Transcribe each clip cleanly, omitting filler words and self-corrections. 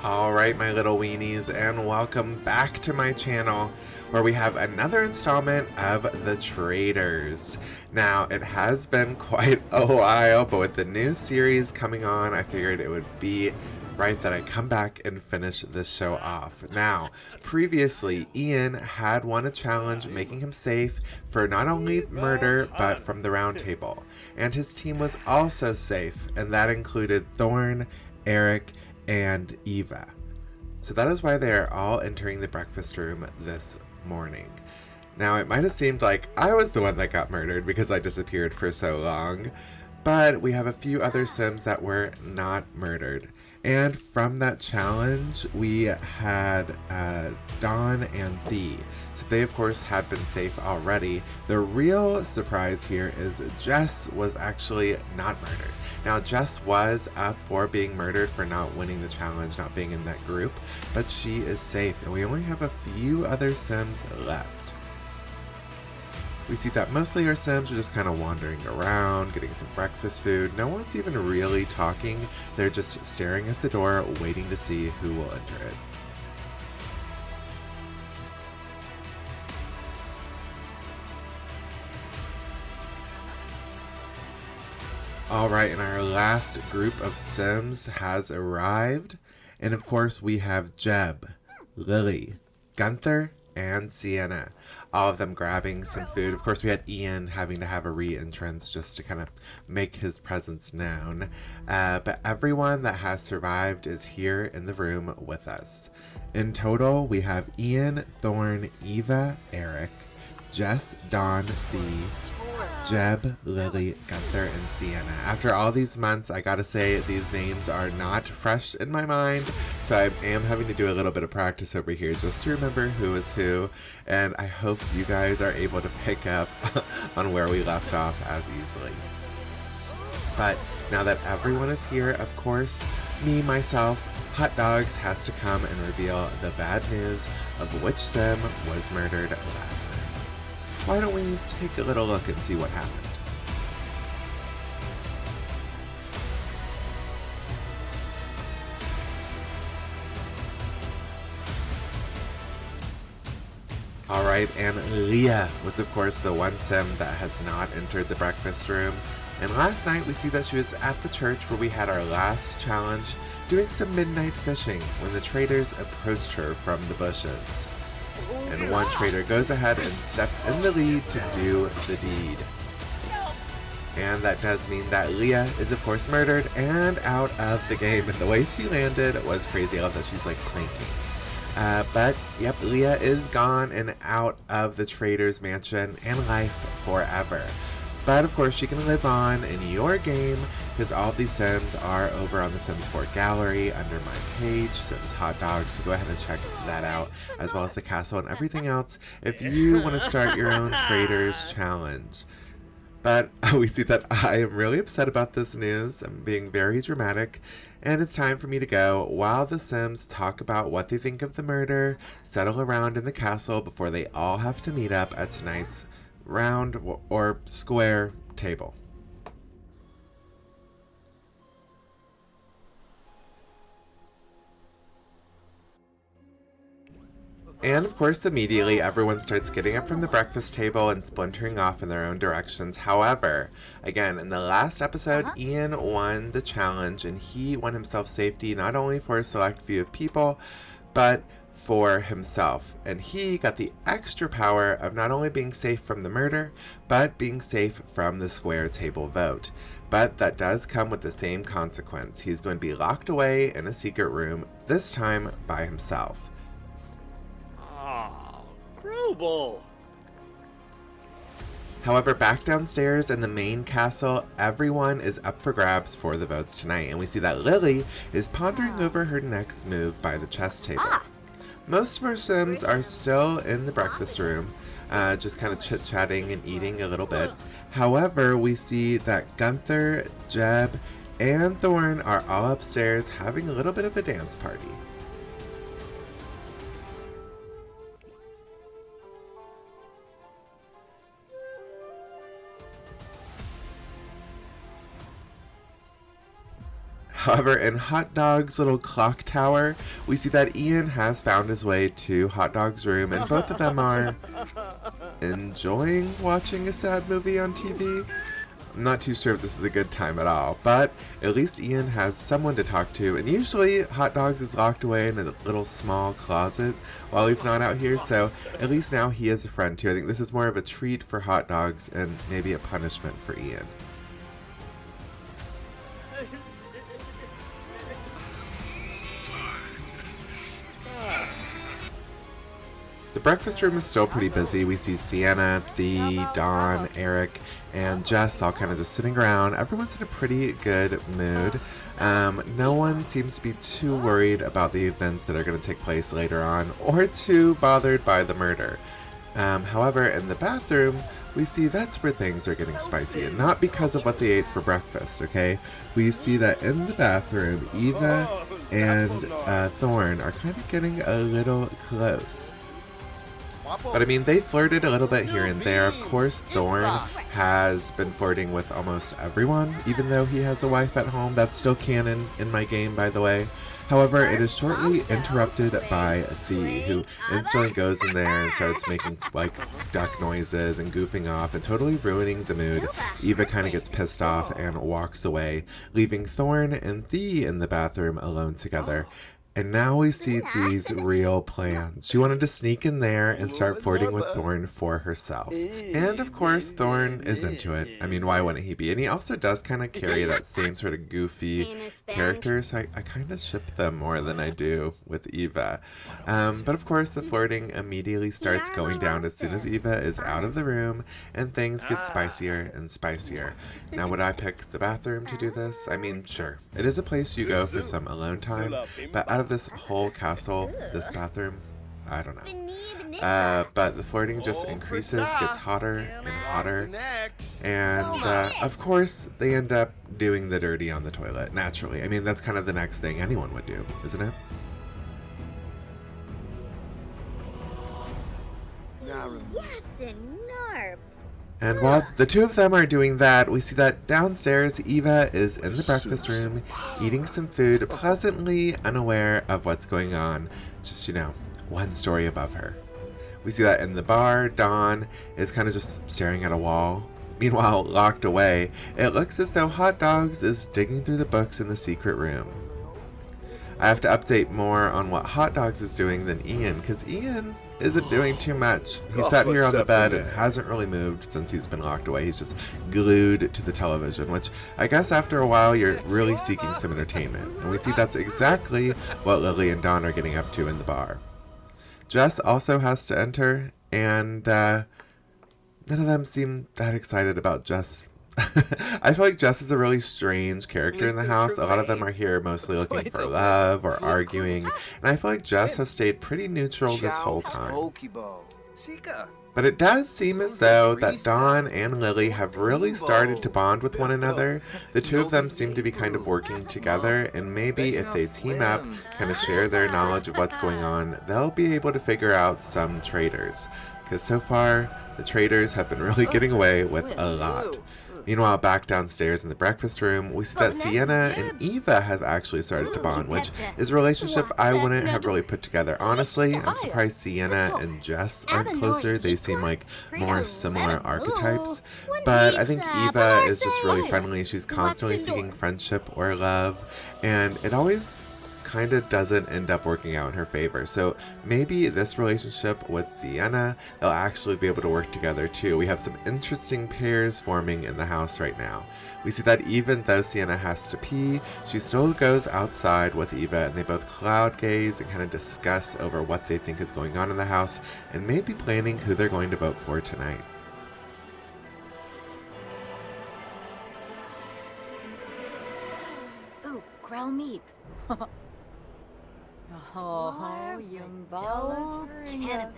Alright, my little weenies, and welcome back to my channel where we have another installment of the Traitors. Now, it has been quite a while, but with the new series coming on, I figured it would be right that I come back and finish this show off. Now, previously, Ian had won a challenge making him safe for not only murder, but from the round table. And his team was also safe, and that included Thorn, Eric, and Eva. So that is why they are all entering the breakfast room this morning. Now, it might have seemed like I was the one that got murdered because I disappeared for so long, but we have a few other Sims that were not murdered. And from that challenge, we had Dawn and Thee. So they, of course, had been safe already. The real surprise here is Jess was actually not murdered. Now, Jess was up for being murdered for not winning the challenge, not being in that group, but she is safe, and we only have a few other Sims left. We see that mostly our Sims are just kind of wandering around, getting some breakfast food. No one's even really talking. They're just staring at the door, waiting to see who will enter it. Alright, and our last group of Sims has arrived. And of course we have Jeb, Lily, Gunther, and Sienna. All of them grabbing some food. Of course, we had Ian having to have a re-entrance just to kind of make his presence known. But everyone that has survived is here in the room with us. In total, we have Ian, Thorn, Eva, Eric, Jess, Dawn, Thee, Jeb, Lily, Gunther, and Sienna. After all these months, I gotta say these names are not fresh in my mind, so I am having to do a little bit of practice over here just to remember who is who, and I hope you guys are able to pick up on where we left off as easily. But now that everyone is here, of course, me, myself, Hotdogs has to come and reveal the bad news of which Sim was murdered last night. Why don't we take a little look and see what happened? Alright, and Leah was of course the one Sim that has not entered the breakfast room. And last night we see that she was at the church where we had our last challenge, doing some midnight fishing when the Traitors approached her from the bushes. And one traitor goes ahead and steps in the lead to do the deed. And that does mean that Leah is of course murdered and out of the game. And the way she landed was crazy. I love that she's like planking. But yep, Leah is gone and out of the Traitor's mansion and life forever. But of course she can live on in your game because all of these Sims are over on the Sims 4 gallery under my page, Sims Hotdogs, so go ahead and check that out, as well as the castle and everything else if you want to start your own Traitors challenge. But we see that I am really upset about this news. I'm being very dramatic, and it's time for me to go while the Sims talk about what they think of the murder, settle around in the castle before they all have to meet up at tonight's round or square table. And of course, immediately everyone starts getting up from the breakfast table and splintering off in their own directions. However, again, in the last episode, Ian won the challenge and he won himself safety not only for a select few of people, but for himself. And he got the extra power of not only being safe from the murder, but being safe from the square table vote. But that does come with the same consequence. He's going to be locked away in a secret room, this time by himself. Grubble. However, back downstairs in the main castle, everyone is up for grabs for the votes tonight, and we see that Lily is pondering over her next move by the chess table. Most of our Sims are still in the breakfast room, just kind of chit-chatting and eating a little bit. However, we see that Gunther, Jeb, and Thorn are all upstairs having a little bit of a dance party. However, in Hotdogs' little clock tower, we see that Ian has found his way to Hotdogs' room, and both of them are enjoying watching a sad movie on TV. I'm not too sure if this is a good time at all, but at least Ian has someone to talk to, and usually Hotdogs is locked away in a little small closet while he's not out here, so at least now he has a friend too. I think this is more of a treat for Hotdogs and maybe a punishment for Ian. The breakfast room is still pretty busy. We see Sienna, Thee, Dawn, Eric, and Jess all kind of just sitting around. Everyone's in a pretty good mood. No one seems to be too worried about the events that are going to take place later on, or too bothered by the murder. However, in the bathroom, we see that's where things are getting spicy, and not because of what they ate for breakfast, okay? We see that in the bathroom, Eva and Thorn are kind of getting a little close. But I mean, they flirted a little bit here and there. Of course, Thorn has been flirting with almost everyone, even though he has a wife at home. That's still canon in my game, by the way. However, it is shortly interrupted by Thee, who instantly goes in there and starts making, like, duck noises and goofing off and totally ruining the mood. Eva kind of gets pissed off and walks away, leaving Thorn and Thee in the bathroom alone together. And now we see Thee's real plans. She wanted to sneak in there and start flirting with Thorn for herself. And of course, Thorn is into it. I mean, why wouldn't he be? And he also does kind of carry that same sort of goofy character, so I kind of ship them more than I do with Eva. But of course, the flirting immediately starts going down as soon as Eva is out of the room, and things get spicier and spicier. Now, would I pick the bathroom to do this? I mean, sure. It is a place you go for some alone time, but out of this whole castle, this bathroom, I don't know. But the flirting just increases, gets hotter and hotter, and of course they end up doing the dirty on the toilet, naturally. I mean, that's kind of the next thing anyone would do, isn't it? Yes, and narp. And while the two of them are doing that, we see that downstairs, Eva is in the breakfast room, eating some food, pleasantly unaware of what's going on, just, you know, one story above her. We see that in the bar, Dawn is kind of just staring at a wall. Meanwhile, locked away, it looks as though Hotdogs is digging through the books in the secret room. I have to update more on what Hotdogs is doing than Ian, because Ian isn't doing too much. He sat here on the bed and hasn't really moved since he's been locked away. He's just glued to the television, which I guess after a while you're really seeking some entertainment. And we see that's exactly what Lily and Dawn are getting up to in the bar. Jess also has to enter, and none of them seem that excited about Jess. I feel like Jess is a really strange character in the house. A lot of them are here mostly looking for love or arguing, and I feel like Jess has stayed pretty neutral this whole time. But it does seem as though that Dawn and Lily have really started to bond with one another. The two of them seem to be kind of working together, and maybe if they team up, kind of share their knowledge of what's going on, they'll be able to figure out some traitors. Because so far, the traitors have been really getting away with a lot. Meanwhile, back downstairs in the breakfast room, we see that Sienna and Eva have actually started to bond, which is a relationship I wouldn't have really put together. Honestly, I'm surprised Sienna and Jess aren't closer. They seem like more similar archetypes. But I think Eva is just really friendly. She's constantly seeking friendship or love, and it always kind of doesn't end up working out in her favor. So maybe this relationship with Sienna, they'll actually be able to work together too. We have some interesting pairs forming in the house right now. We see that even though Sienna has to pee, she still goes outside with Eva, and they both cloud gaze and kind of discuss over what they think is going on in the house, and maybe planning who they're going to vote for tonight. Oh, growl meep. Oh, young ball. Cannibal.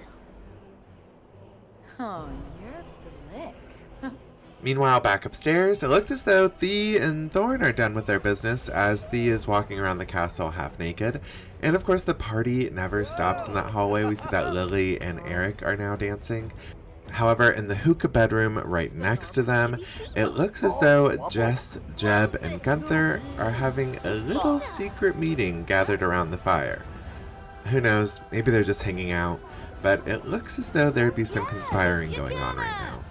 Oh, you're blick. Meanwhile, back upstairs, it looks as though Thee and Thorn are done with their business, as Thee is walking around the castle half naked. And of course, the party never stops in that hallway. We see that Lily and Eric are now dancing. However, in the hookah bedroom right next to them, it looks as though Jess, Jeb, and Gunther are having a little secret meeting gathered around the fire. Who knows, maybe they're just hanging out, but it looks as though there'd be some conspiring going on right now.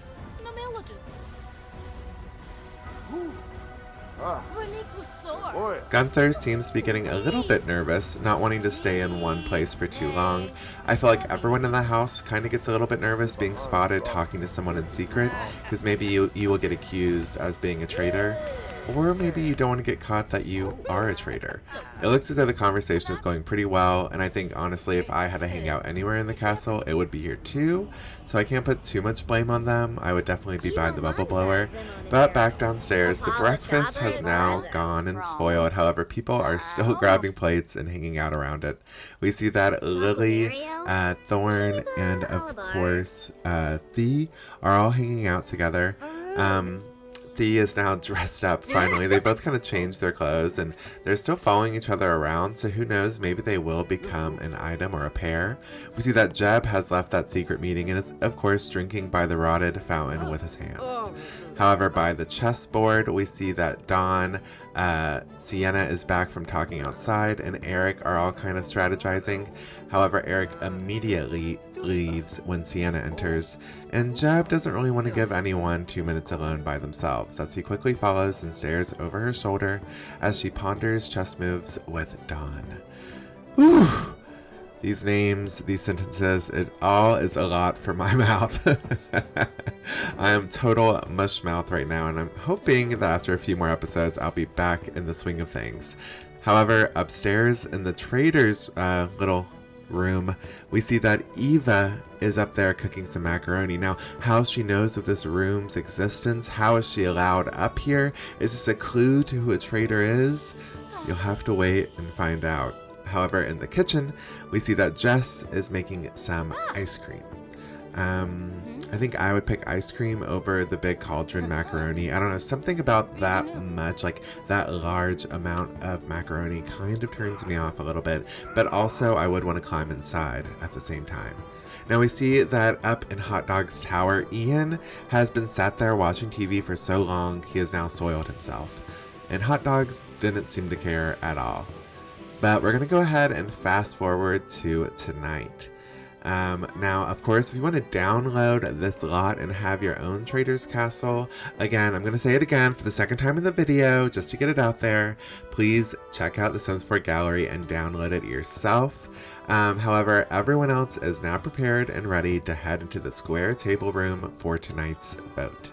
Gunther seems to be getting a little bit nervous, not wanting to stay in one place for too long. I feel like everyone in the house kind of gets a little bit nervous being spotted talking to someone in secret, because maybe you will get accused as being a traitor, or maybe you don't want to get caught that you are a traitor. It looks as though the conversation is going pretty well, and I think honestly if I had to hang out anywhere in the castle, it would be here too, so I can't put too much blame on them. I would definitely be by the bubble blower. But back downstairs, the breakfast has now gone and spoiled. However, people are still grabbing plates and hanging out around it. We see that Lily, Thorn, and of course Thea are all hanging out together. Thea is now dressed up finally. They both kind of changed their clothes and they're still following each other around, so who knows, maybe they will become an item or a pair. We see that Jeb has left that secret meeting and is of course drinking by the rotted fountain with his hands. However, by the chessboard we see that Dawn, Sienna is back from talking outside, and Eric are all kind of strategizing. However, Eric immediately leaves when Sienna enters, and Jeb doesn't really want to give anyone 2 minutes alone by themselves, as he quickly follows and stares over her shoulder as she ponders chess moves with Dawn. Whew! These names, these sentences, it all is a lot for my mouth. I am total mush mouth right now, and I'm hoping that after a few more episodes, I'll be back in the swing of things. However, upstairs in the Traitors' little room, we see that Eva is up there cooking some macaroni. Now, how she knows of this room's existence, how is she allowed up here? Is this a clue to who a traitor is? You'll have to wait and find out. However, in the kitchen, we see that Jess is making some ice cream. I think I would pick ice cream over the big cauldron macaroni. I don't know, something about that much, like that large amount of macaroni kind of turns me off a little bit, but also I would want to climb inside at the same time. Now we see that up in Hotdogs' tower, Ian has been sat there watching TV for so long, he has now soiled himself. And Hotdogs didn't seem to care at all. But we're going to go ahead and fast forward to tonight. Now, of course, if you want to download this lot and have your own Traitors Castle, again, I'm going to say it again for the second time in the video, just to get it out there, please check out the Sims 4 gallery and download it yourself. However, everyone else is now prepared and ready to head into the square table room for tonight's vote.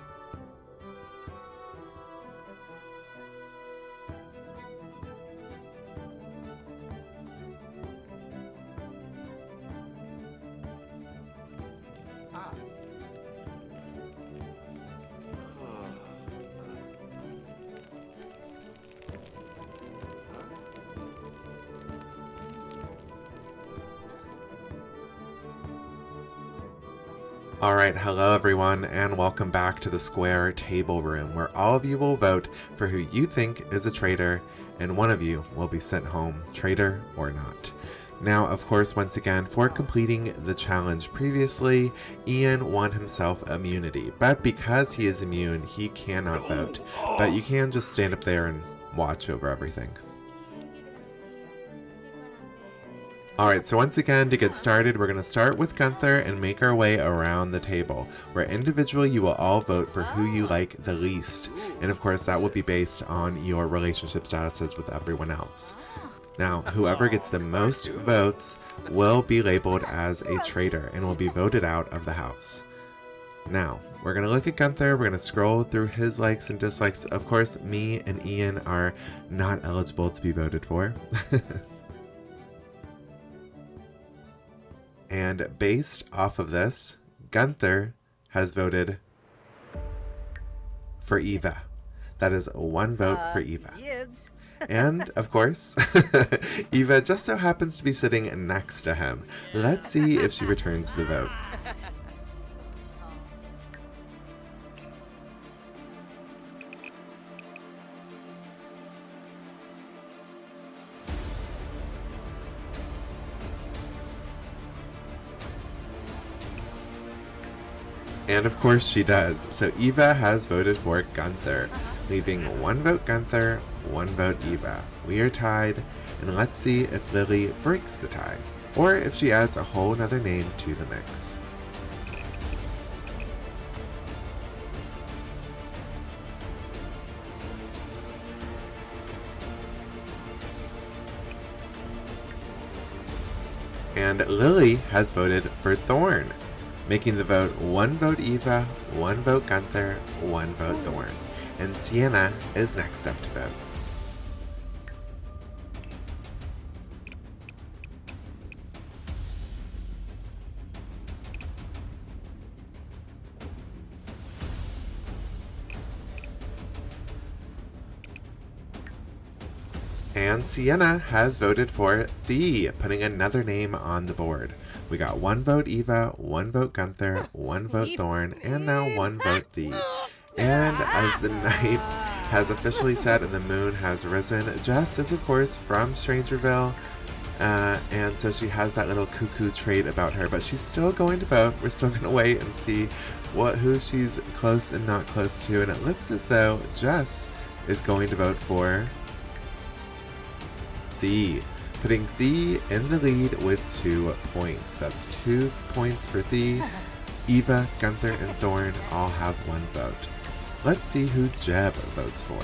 Alright, hello everyone, and welcome back to the square table room, where all of you will vote for who you think is a traitor, and one of you will be sent home, traitor or not. Now, of course, once again, for completing the challenge previously, Ian won himself immunity, but because he is immune, he cannot vote, but you can just stand up there and watch over everything. Alright, so once again, to get started, we're going to start with Gunther and make our way around the table, where individually you will all vote for who you like the least. And of course, that will be based on your relationship statuses with everyone else. Now, whoever gets the most votes will be labeled as a traitor and will be voted out of the house. Now, we're going to look at Gunther, we're going to scroll through his likes and dislikes. Of course, me and Ian are not eligible to be voted for. And based off of this, Gunther has voted for Eva. That is one vote for Eva. And, of course, Eva just so happens to be sitting next to him. Let's see if she returns the vote. And of course she does. So Eva has voted for Gunther, leaving 1 vote Gunther, 1 vote Eva. We are tied, and let's see if Lily breaks the tie, or if she adds a whole nother name to the mix. And Lily has voted for Thorn, making the vote 1 vote Eva, 1 vote Gunther, 1 vote Thorn. And Sienna is next up to vote. And Sienna has voted for Thee, putting another name on the board. We got 1 vote Eva, 1 vote Gunther, 1 vote Thorn, and now 1 vote Thee. And as the night has officially set and the moon has risen, Jess is of course from Strangerville, and so she has that little cuckoo trait about her, but she's still going to vote. We're still going to wait and see who she's close and not close to, and it looks as though Jess is going to vote for Thee, putting Thee in the lead with 2 points. That's 2 points for Thee. Eva, Gunther, and Thorn all have 1 vote. Let's see who Jeb votes for.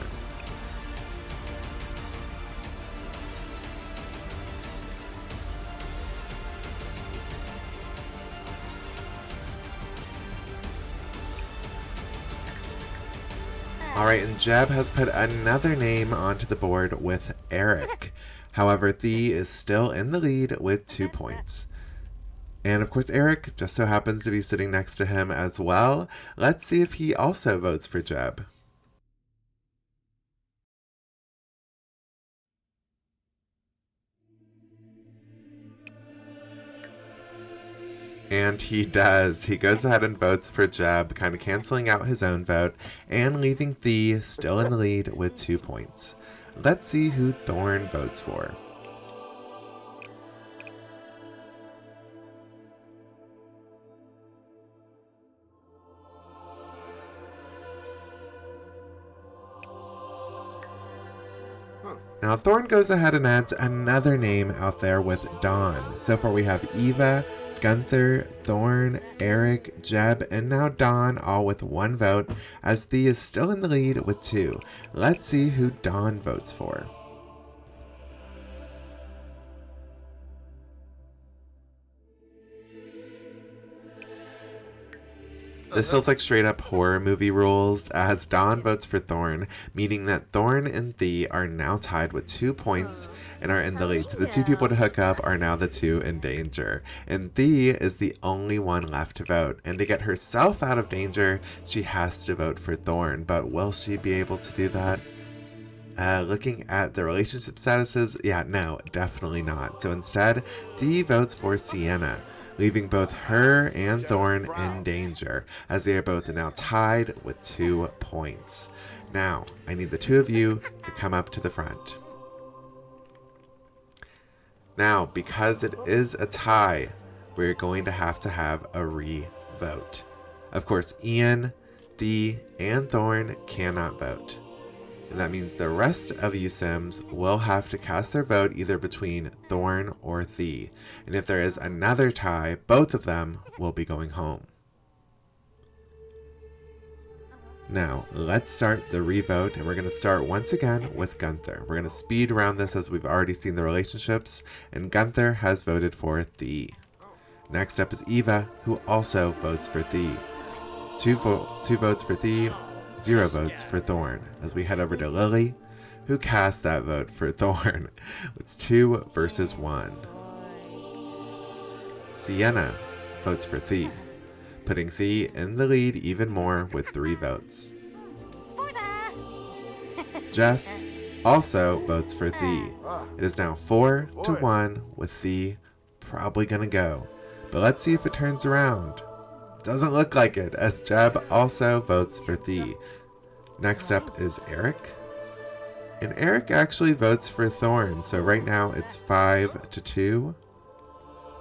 Alright, and Jeb has put another name onto the board with Eric. However, Thee is still in the lead with 2 points. And of course, Eric just so happens to be sitting next to him as well. Let's see if he also votes for Jeb. And he does. He goes ahead and votes for Jeb, kind of canceling out his own vote and leaving Thee still in the lead with 2 points. Let's see who Thorn votes for. Now Thorn goes ahead and adds another name out there with Dawn. So far we have Eva, Gunther, Thorn, Eric, Jeb, and now Dawn all with 1 vote, as Thee is still in the lead with 2. Let's see who Dawn votes for. This feels like straight up horror movie rules, as Dawn votes for Thorn, meaning that Thorn and Thee are now tied with 2 points and are in the lead. So the 2 people to hook up are now the 2 in danger. And Thee is the only one left to vote. And to get herself out of danger, she has to vote for Thorn. But will she be able to do that? Looking at the relationship statuses, yeah, no, definitely not. So instead, Thee votes for Sienna, leaving both her and Thorn in danger, as they are both now tied with 2 points. Now, I need the 2 of you to come up to the front. Now, because it is a tie, we're going to have a re-vote. Of course, Ian, Thee, and Thorn cannot vote. And that means the rest of you Sims will have to cast their vote either between Thorn or Thee. And if there is another tie, both of them will be going home. Now, let's start the revote, and we're going to start once again with Gunther. We're going to speed around this as we've already seen the relationships, and Gunther has voted for Thee. Next up is Eva, who also votes for Thee. 2 votes for Thee, 0 votes for Thorn, as we head over to Lily, who cast that vote for Thorn. It's 2 versus 1. Sienna votes for Thee, putting Thee in the lead even more with 3 votes. Jess also votes for Thee. It is now 4-1 with Thee probably gonna go. But let's see if it turns around. Doesn't look like it, as Jeb also votes for Thee. Next up is Eric. And Eric actually votes for Thorn, so right now it's 5-2.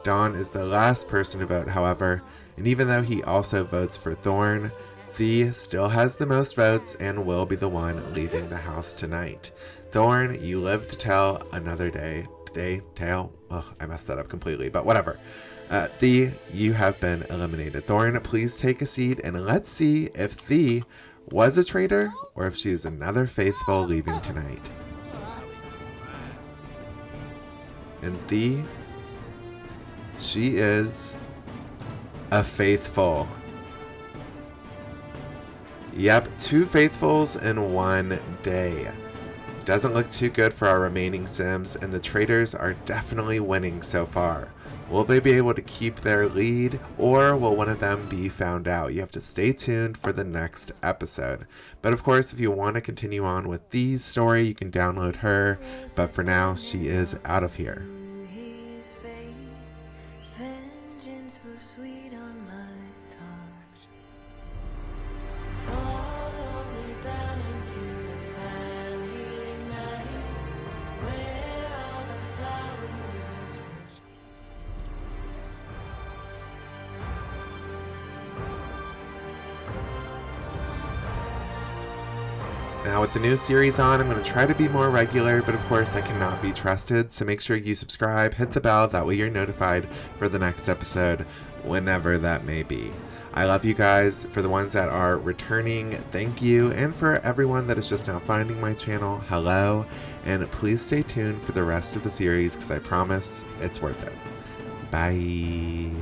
Dawn is the last person to vote, however, And even though he also votes for Thorn, Thea still has the most votes and will be the one leaving the house tonight. Thorn, you live to tell another day. Tale? Ugh, I messed that up completely, but whatever. Thea, you have been eliminated. Thorn, please take a seat and let's see if Thea was a traitor or if she is another faithful leaving tonight. And Thea, she is a faithful. Yep, 2 faithfuls in 1 day. Doesn't look too good for our remaining Sims, and the traitors are definitely winning so far. Will they be able to keep their lead, or will one of them be found out? You have to stay tuned for the next episode. But of course, if you want to continue on with Thea's story, you can download her, but for now, she is out of here. Now with the new series on, I'm going to try to be more regular, but of course I cannot be trusted, so make sure you subscribe, hit the bell, that way you're notified for the next episode, whenever that may be. I love you guys. For the ones that are returning, thank you, and for everyone that is just now finding my channel, hello, and please stay tuned for the rest of the series, because I promise it's worth it. Bye.